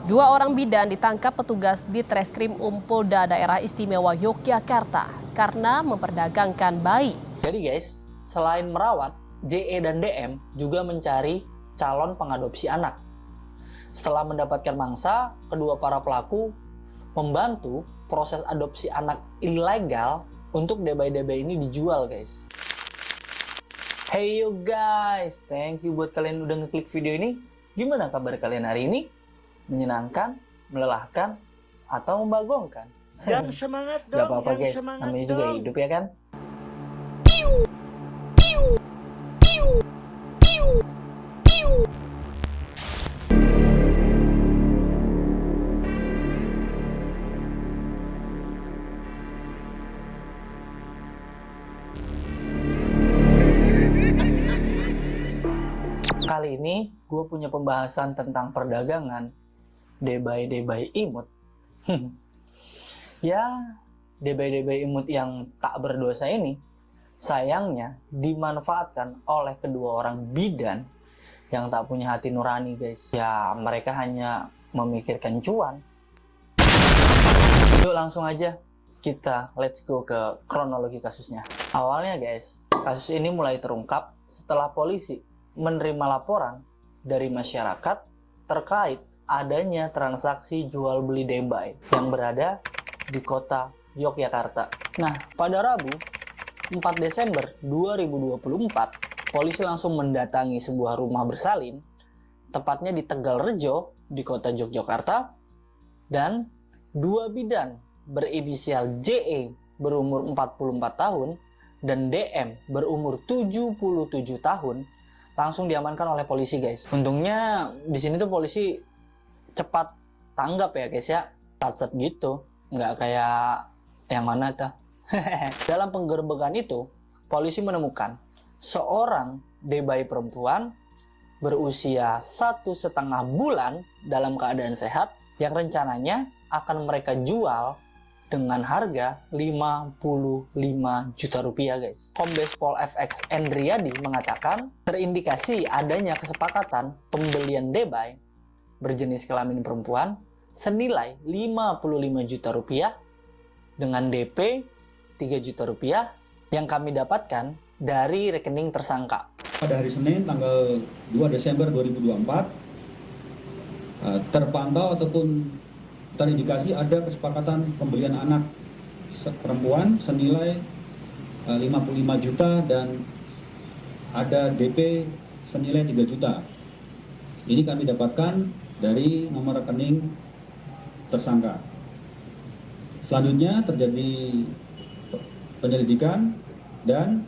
Dua orang bidan ditangkap petugas di Treskrim Polda Daerah Istimewa Yogyakarta karena memperdagangkan bayi. Jadi guys, selain merawat, JE dan DM juga mencari calon pengadopsi anak. Setelah mendapatkan mangsa, kedua para pelaku membantu proses adopsi anak ilegal untuk DBI ini dijual guys. Hey you guys, thank you buat kalian udah ngeklik video ini. Gimana kabar kalian hari ini? Menyenangkan, melelahkan, atau membagongkan? Yang semangat dong, Gak apa-apa guys, namanya juga hidup ya kan? Kali ini gue punya pembahasan tentang perdagangan debay imut. Ya, debay imut yang tak berdosa ini sayangnya dimanfaatkan oleh kedua orang bidan yang tak punya hati nurani guys. Ya, mereka hanya memikirkan cuan. Yuk langsung aja kita let's go ke kronologi kasusnya. Awalnya guys, kasus ini mulai terungkap setelah polisi menerima laporan dari masyarakat terkait adanya transaksi jual beli debay yang berada di kota Yogyakarta. Nah, pada Rabu 4 Desember 2024, polisi langsung mendatangi sebuah rumah bersalin, tepatnya di Tegalrejo, di kota Yogyakarta, dan dua bidan berinisial JE berumur 44 tahun dan DM berumur 77 tahun langsung diamankan oleh polisi guys. Untungnya di sini tuh polisi cepat tanggap ya guys ya, satset gitu, nggak kayak yang mana tuh. Dalam penggerbekan itu, polisi menemukan seorang debay perempuan berusia 1,5 bulan dalam keadaan sehat yang rencananya akan mereka jual dengan harga 55 juta rupiah guys. Kombes Pol FX Endriadi mengatakan terindikasi adanya kesepakatan pembelian debay berjenis kelamin perempuan senilai 55 juta rupiah dengan DP 3 juta rupiah yang kami dapatkan dari rekening tersangka. Pada hari Senin tanggal 2 Desember 2024 terpantau ataupun terindikasi ada kesepakatan pembelian anak perempuan senilai 55 juta dan ada DP senilai 3 juta. Ini kami dapatkan dari nomor rekening tersangka. Selanjutnya terjadi penyelidikan dan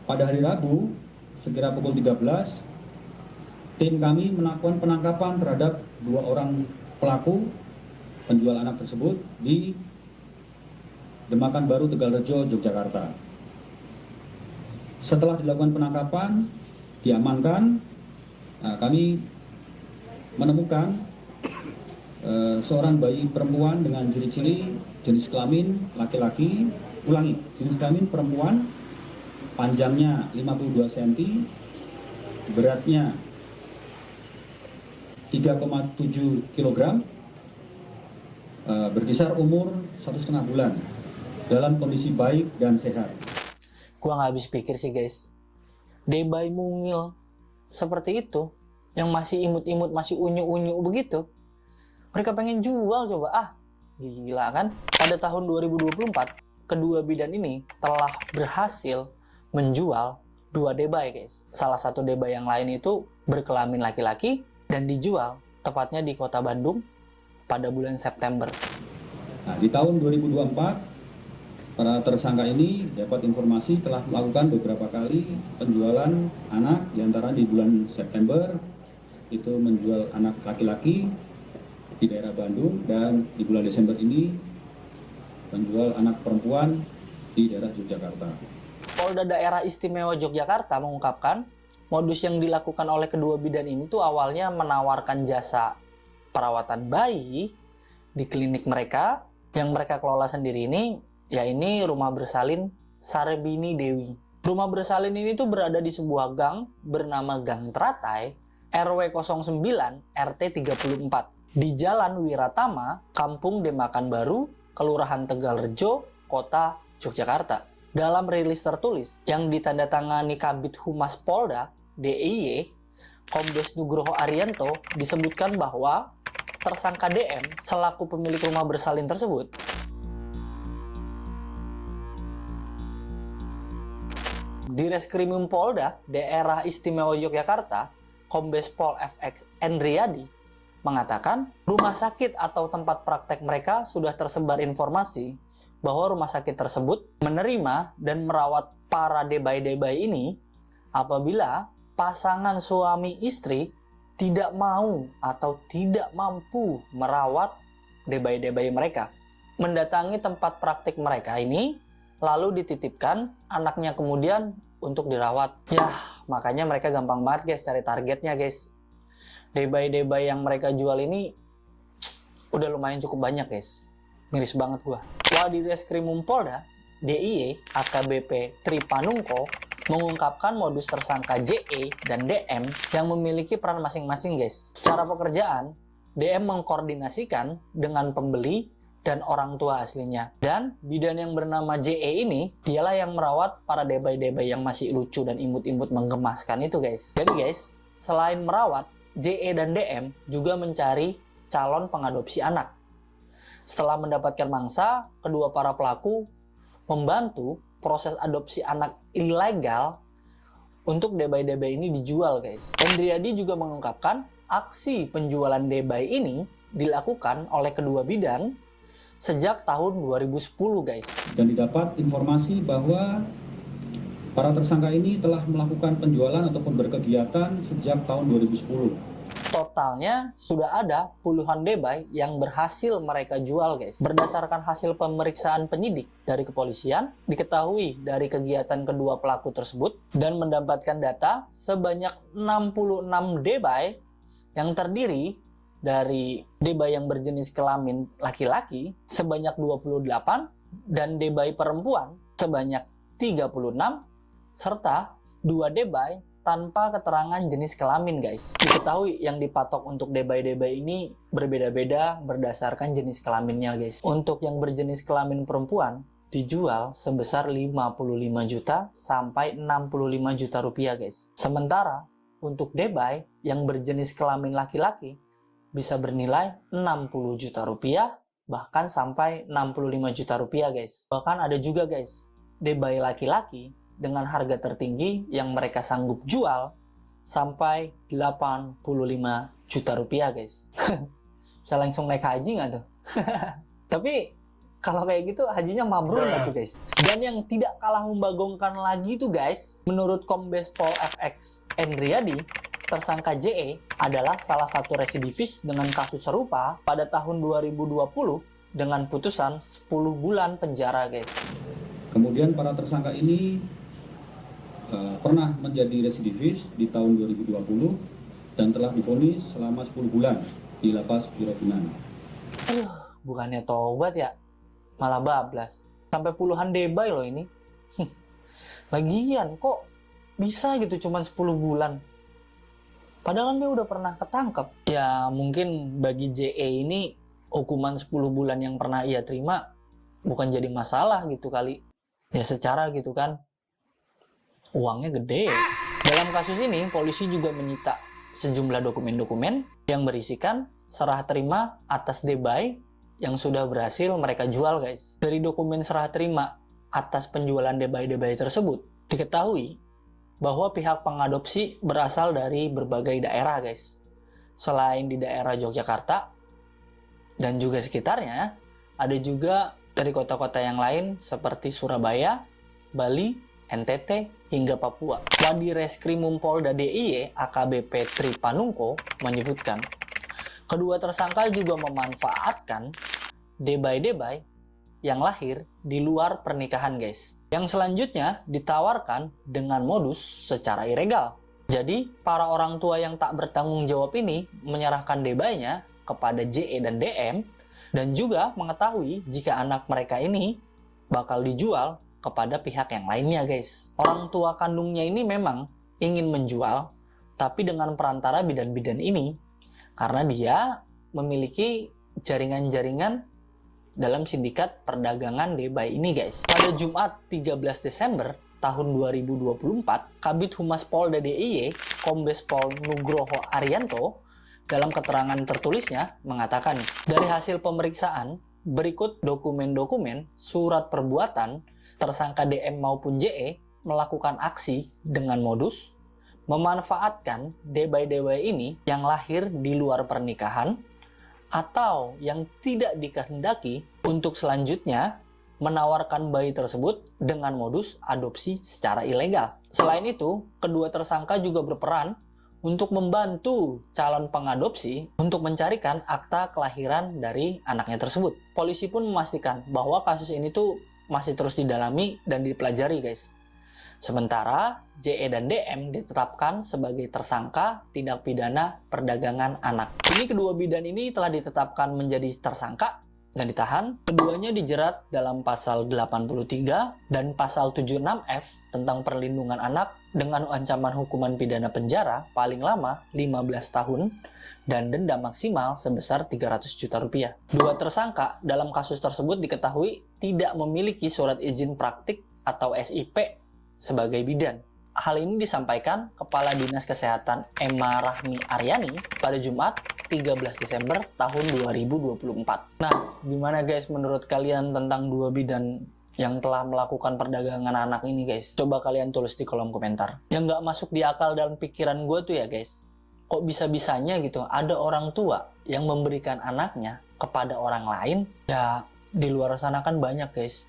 pada hari Rabu sekira pukul 13 tim kami melakukan penangkapan terhadap dua orang pelaku penjual anak tersebut di Demakan Baru, Tegalrejo, Yogyakarta. Setelah dilakukan penangkapan, diamankan, kami menemukan seorang bayi perempuan dengan ciri-ciri jenis kelamin laki-laki, jenis kelamin perempuan, panjangnya 52 cm, beratnya 3,7 kg, berkisar umur 1,5 bulan dalam kondisi baik dan sehat. Gua nggak habis pikir sih guys, debay mungil seperti itu yang masih imut-imut, masih unyu-unyu begitu, mereka pengen jual coba. Gila kan. Pada tahun 2024 kedua bidan ini telah berhasil menjual dua debay guys. Salah satu debay yang lain itu berkelamin laki-laki dan dijual tepatnya di kota Bandung pada bulan September. Nah, di tahun 2024, para tersangka ini dapat informasi telah melakukan beberapa kali penjualan anak, diantara di bulan September itu menjual anak laki-laki di daerah Bandung, dan di bulan Desember ini menjual anak perempuan di daerah Yogyakarta. Polda Daerah Istimewa Yogyakarta mengungkapkan modus yang dilakukan oleh kedua bidan ini tuh awalnya menawarkan jasa perawatan bayi di klinik mereka yang mereka kelola sendiri ini, ya ini rumah bersalin Sarbini Dewi. Rumah bersalin ini tuh berada di sebuah gang bernama Gang Teratai, RW 09 RT 34. di Jalan Wiratama, Kampung Demakan Baru, Kelurahan Tegalrejo, Kota Yogyakarta. Dalam rilis tertulis yang ditandatangani Kabid Humas Polda DIY, Kombes Nugroho Arianto, disebutkan bahwa tersangka DM selaku pemilik rumah bersalin tersebut di Reskrimum Polda Daerah Istimewa Yogyakarta, Kombes Pol FX Endriadi mengatakan rumah sakit atau tempat praktek mereka sudah tersebar informasi bahwa rumah sakit tersebut menerima dan merawat para debay-debay ini apabila pasangan suami istri tidak mau atau tidak mampu merawat debay-debay mereka. Mendatangi tempat praktik mereka ini, lalu dititipkan anaknya kemudian untuk dirawat. Ya, makanya mereka gampang banget guys cari targetnya guys. Debay-debay yang mereka jual ini udah lumayan cukup banyak guys. Miris banget gua. Di Reskrimum Polda DIY AKBP Tri Panungko mengungkapkan modus tersangka JE dan DM yang memiliki peran masing-masing guys. Secara pekerjaan, DM mengkoordinasikan dengan pembeli dan orang tua aslinya. Dan bidan yang bernama JE ini, dialah yang merawat para debay-debay yang masih lucu dan imut-imut menggemaskan itu guys. Jadi guys, selain merawat, JE dan DM juga mencari calon pengadopsi anak. Setelah mendapatkan mangsa, kedua para pelaku membantu proses adopsi anak ilegal untuk debay-debay ini dijual guys. Endriadi juga mengungkapkan aksi penjualan debay ini dilakukan oleh kedua bidan sejak tahun 2010 guys. Dan didapat informasi bahwa para tersangka ini telah melakukan penjualan ataupun berkegiatan sejak tahun 2010. Totalnya sudah ada puluhan debay yang berhasil mereka jual guys. Berdasarkan hasil pemeriksaan penyidik dari kepolisian, diketahui dari kegiatan kedua pelaku tersebut dan mendapatkan data sebanyak 66 debay yang terdiri dari debay yang berjenis kelamin laki-laki sebanyak 28 dan debay perempuan sebanyak 36 serta 2 debay tanpa keterangan jenis kelamin guys. Diketahui yang dipatok untuk debay-debay ini berbeda-beda berdasarkan jenis kelaminnya guys. Untuk yang berjenis kelamin perempuan dijual sebesar 55 juta sampai 65 juta rupiah guys. Sementara untuk debay yang berjenis kelamin laki-laki bisa bernilai 60 juta rupiah bahkan sampai 65 juta rupiah guys. Bahkan ada juga guys debay laki-laki dengan harga tertinggi yang mereka sanggup jual sampai 85 juta rupiah guys. Bisa langsung naik haji nggak tuh? Tapi kalau kayak gitu hajinya mabrur nggak tuh guys? Dan yang tidak kalah membagongkan lagi tuh guys, menurut Kombes Pol FX Endriadi, tersangka JE adalah salah satu residivis dengan kasus serupa pada tahun 2020 dengan putusan 10 bulan penjara guys. Kemudian para tersangka ini pernah menjadi residivis di tahun 2020 dan telah divonis selama 10 bulan di lapas Biragunan. Bukannya tobat ya, malah bablas. Sampai puluhan debay loh ini. Lagian kok bisa gitu cuman 10 bulan? Padahal kan dia udah pernah ketangkep. Ya mungkin bagi JE ini hukuman 10 bulan yang pernah ia terima bukan jadi masalah gitu kali. Ya secara gitu kan uangnya gede. Dalam kasus ini, polisi juga menyita sejumlah dokumen-dokumen yang berisikan serah terima atas debay yang sudah berhasil mereka jual guys. Dari dokumen serah terima atas penjualan debay-debay tersebut, diketahui bahwa pihak pengadopsi berasal dari berbagai daerah guys. Selain di daerah Yogyakarta dan juga sekitarnya, ada juga dari kota-kota yang lain seperti Surabaya, Bali, NTT, hingga Papua. Di Reskrimum Polda DIY AKBP Tri Panungko menyebutkan, kedua tersangka juga memanfaatkan debay-debay yang lahir di luar pernikahan guys. Yang selanjutnya ditawarkan dengan modus secara ilegal. Jadi, para orang tua yang tak bertanggung jawab ini menyerahkan debaynya kepada JE dan DM dan juga mengetahui jika anak mereka ini bakal dijual kepada pihak yang lainnya guys. Orang tua kandungnya ini memang ingin menjual, tapi dengan perantara bidan-bidan ini, karena dia memiliki jaringan-jaringan dalam sindikat perdagangan D-Bayi ini guys. Pada Jumat 13 Desember tahun 2024, Kabid Humas Polda DIY, Kombes Pol Nugroho Arianto, dalam keterangan tertulisnya mengatakan, dari hasil pemeriksaan, berikut dokumen-dokumen surat perbuatan tersangka DM maupun JE melakukan aksi dengan modus memanfaatkan D-Bayi ini yang lahir di luar pernikahan atau yang tidak dikehendaki untuk selanjutnya menawarkan bayi tersebut dengan modus adopsi secara ilegal. Selain itu, kedua tersangka juga berperan untuk membantu calon pengadopsi untuk mencarikan akta kelahiran dari anaknya tersebut. Polisi pun memastikan bahwa kasus ini tuh masih terus didalami dan dipelajari guys. Sementara JE dan DM ditetapkan sebagai tersangka tindak pidana perdagangan anak. Kini kedua bidan ini telah ditetapkan menjadi tersangka dan ditahan. Keduanya dijerat dalam pasal 83 dan pasal 76F tentang perlindungan anak dengan ancaman hukuman pidana penjara paling lama 15 tahun dan denda maksimal sebesar 300 juta rupiah. Dua tersangka dalam kasus tersebut diketahui tidak memiliki surat izin praktik atau SIP sebagai bidan. Hal ini disampaikan Kepala Dinas Kesehatan Emma Rahmi Aryani pada Jumat 13 Desember tahun 2024. Nah, gimana guys menurut kalian tentang dua bidan yang telah melakukan perdagangan anak ini guys? Coba kalian tulis di kolom komentar. Yang nggak masuk di akal dalam pikiran gue tuh ya guys, kok bisa-bisanya gitu ada orang tua yang memberikan anaknya kepada orang lain? Ya, di luar sana kan banyak guys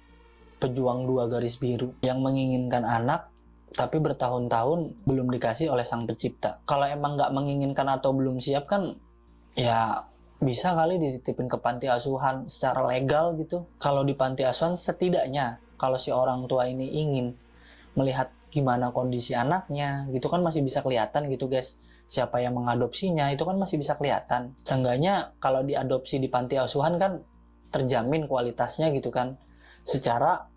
pejuang dua garis biru yang menginginkan anak tapi bertahun-tahun belum dikasih oleh sang pencipta. Kalau emang nggak menginginkan atau belum siap kan ya bisa kali dititipin ke panti asuhan secara legal gitu. Kalau di panti asuhan setidaknya kalau si orang tua ini ingin melihat gimana kondisi anaknya gitu kan masih bisa kelihatan gitu guys. Siapa yang mengadopsinya itu kan masih bisa kelihatan. Seenggaknya kalau diadopsi di panti asuhan kan terjamin kualitasnya gitu kan. Secara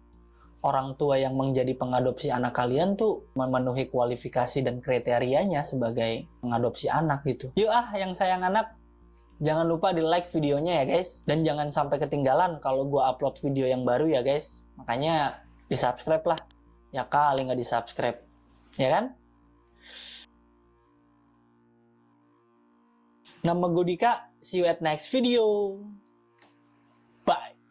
orang tua yang menjadi pengadopsi anak kalian tuh memenuhi kualifikasi dan kriterianya sebagai pengadopsi anak gitu. Yuk yang sayang anak, jangan lupa di like videonya ya guys. Dan jangan sampai ketinggalan kalau gue upload video yang baru ya guys. Makanya di subscribe lah. Ya kali nggak di subscribe. Ya kan? Nama gue Dika. See you at next video. Bye.